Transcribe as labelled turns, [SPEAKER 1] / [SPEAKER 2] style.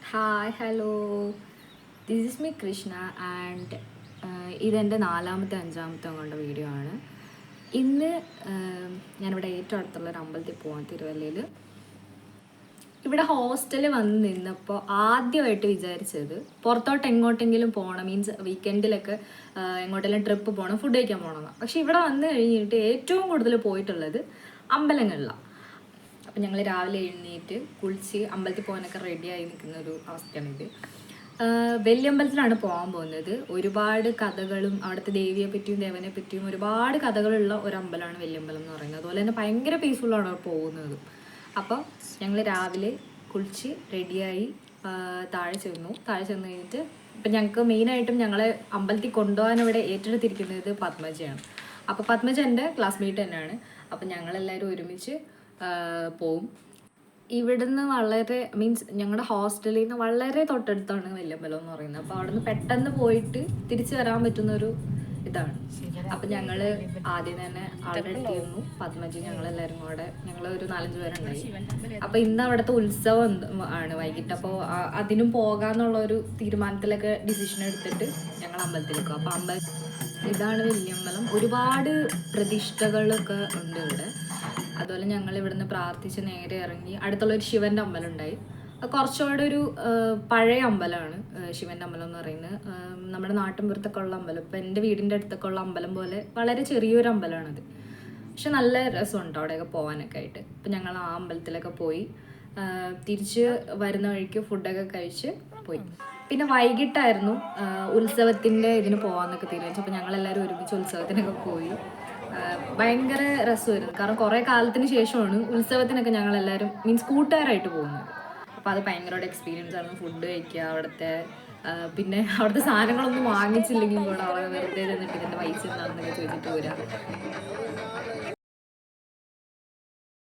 [SPEAKER 1] Hi hello, this is me Krishna and ഇതെൻ്റെ നാലാമത്തെ അഞ്ചാമത്തെ കൊണ്ട വീഡിയോ ആണ്. ഇന്ന് ഞാനിവിടെ ഏറ്റവും അടുത്തുള്ളൊരു അമ്പലത്തിൽ പോകാൻ തിരുവല്ലയിൽ. ഇവിടെ ഹോസ്റ്റലിൽ വന്ന് നിന്നപ്പോൾ ആദ്യമായിട്ട് വിചാരിച്ചത് പുറത്തോട്ട് എങ്ങോട്ടെങ്കിലും പോകണം, മീൻസ് വീക്കെൻഡിലൊക്കെ എങ്ങോട്ടെങ്കിലും ട്രിപ്പ് പോകണം, ഫുഡ് കഴിക്കാൻ പോകണമെന്നാണ്. പക്ഷെ ഇവിടെ വന്ന് കഴിഞ്ഞിട്ട് ഏറ്റവും കൂടുതൽ പോയിട്ടുള്ളത് അമ്പലങ്ങളിലാണ്. അപ്പം ഞങ്ങൾ രാവിലെ എഴുന്നേറ്റ് കുളിച്ച് അമ്പലത്തിൽ പോകാനൊക്കെ റെഡിയായി നിൽക്കുന്ന ഒരു അവസ്ഥയാണിത്. വലിയമ്പലത്തിലാണ് പോകാൻ പോകുന്നത്. ഒരുപാട് കഥകളും അവിടുത്തെ ദേവിയെ പറ്റിയും ദേവനെ പറ്റിയും ഒരുപാട് കഥകളുള്ള ഒരു അമ്പലമാണ് വലിയമ്പലം എന്ന് പറയുന്നത്. അതുപോലെ തന്നെ ഭയങ്കര പീസ്ഫുള്ളാണ് അവിടെ പോകുന്നത്. അപ്പോൾ ഞങ്ങൾ രാവിലെ കുളിച്ച് റെഡിയായി താഴെ ചെന്നു കഴിഞ്ഞിട്ട് ഇപ്പം ഞങ്ങൾക്ക് മെയിനായിട്ടും ഞങ്ങളെ അമ്പലത്തിൽ കൊണ്ടുപോകാൻ ഇവിടെ ഏറ്റെടുത്തിരിക്കുന്നത് പത്മജയാണ്. അപ്പോൾ പത്മജ എൻ്റെ ക്ലാസ്മേറ്റ് തന്നെയാണ്. അപ്പം ഞങ്ങളെല്ലാവരും ഒരുമിച്ച് പോവും. ഇവിടുന്ന് വളരെ മീൻസ് ഞങ്ങളുടെ ഹോസ്റ്റലിൽ നിന്ന് വളരെ തൊട്ടടുത്താണ് വലിയമ്പലം എന്ന് പറയുന്നത്. അപ്പോൾ അവിടെ നിന്ന് പെട്ടെന്ന് പോയിട്ട് തിരിച്ചു വരാൻ പറ്റുന്നൊരു ഇതാണ്. അപ്പം ഞങ്ങൾ ആദ്യം തന്നെ ആളുടെ അടുത്തിരുന്നു. പത്മജി ഞങ്ങളെല്ലാവരും കൂടെ ഒരു 4-5 പേരുണ്ടായി. അപ്പം ഇന്ന് അവിടുത്തെ ഉത്സവം ആണ് വൈകിട്ട്. അപ്പോൾ അതിനും പോകാന്നുള്ള ഒരു തീരുമാനത്തിലൊക്കെ ഡിസിഷൻ എടുത്തിട്ട് ഞങ്ങൾ അമ്പലത്തിലേക്ക്. അപ്പോൾ ഇതാണ് വലിയമ്പലം. ഒരുപാട് പ്രതിഷ്ഠകളൊക്കെ ഉണ്ട് ഇവിടെ. അതുപോലെ ഞങ്ങൾ ഇവിടുന്ന് പ്രാർത്ഥിച്ച് നേരെ ഇറങ്ങി അടുത്തുള്ളൊരു ശിവൻ്റെ അമ്പലം ഉണ്ടായി. കുറച്ചുകൂടെ ഒരു പഴയ അമ്പലമാണ് ശിവൻ്റെ അമ്പലം എന്ന് പറയുന്നത്. നമ്മുടെ നാട്ടിൻപുറത്തൊക്കെ ഉള്ള അമ്പലം, ഇപ്പം എൻ്റെ വീടിൻ്റെ അടുത്തൊക്കെ ഉള്ള അമ്പലം പോലെ വളരെ ചെറിയൊരു അമ്പലമാണത്. പക്ഷെ നല്ല രസമുണ്ട് അവിടെയൊക്കെ പോകാനൊക്കെ ആയിട്ട്. ഇപ്പം ഞങ്ങൾ ആ അമ്പലത്തിലൊക്കെ പോയി തിരിച്ച് വരുന്ന വഴിക്ക് ഫുഡൊക്കെ കഴിച്ച് പോയി. പിന്നെ വൈകിട്ടായിരുന്നു ഉത്സവത്തിൻ്റെ ഇതിന് പോകാമെന്നൊക്കെ തീരുമാനിച്ചു. അപ്പോൾ ഞങ്ങളെല്ലാവരും ഒരുമിച്ച് ഉത്സവത്തിനൊക്കെ പോയി. ഭയങ്കര രസമായിരുന്നു. കാരണം കുറേ കാലത്തിന് ശേഷമാണ് ഉത്സവത്തിനൊക്കെ ഞങ്ങളെല്ലാവരും മീൻസ് കൂട്ടുകാരായിട്ട് പോകുന്നത്. അപ്പോൾ അത് ഭയങ്കരമായിട്ട് എക്സ്പീരിയൻസ് ആയിരുന്നു. ഫുഡ് കഴിക്കുക അവിടുത്തെ, പിന്നെ അവിടുത്തെ സാധനങ്ങളൊന്നും വാങ്ങിച്ചില്ലെങ്കിൽ കൂടെ അവിടെ വെറുതെ നിന്നിട്ട് ഇതിൻ്റെ പൈസ എന്താണെന്നൊക്കെ ചോദിച്ചിട്ട് വരാം.